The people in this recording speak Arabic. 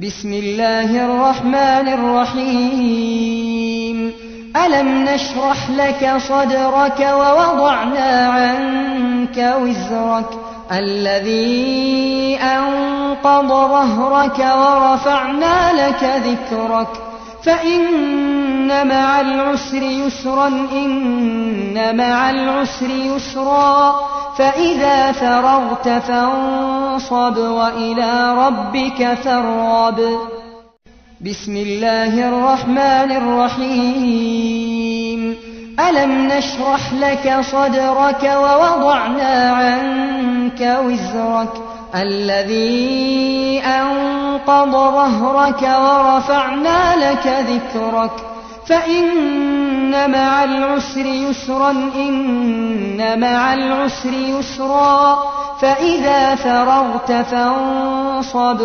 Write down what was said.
بسم الله الرحمن الرحيم ألم نشرح لك صدرك ووضعنا عنك وزرك الذي أنقض ظهرك ورفعنا لك ذكرك فإن مع العسر يسرا إن مع العسر يسرا فإذا فرغت فانصب وإلى ربك فارغب بسم الله الرحمن الرحيم ألم نشرح لك صدرك ووضعنا عنك وزرك الذي أنقض ظهرك ورفعنا لك ذكرك فإن مع العسر يسرا إن مع العسر يسرا فإذا فرغت فانصب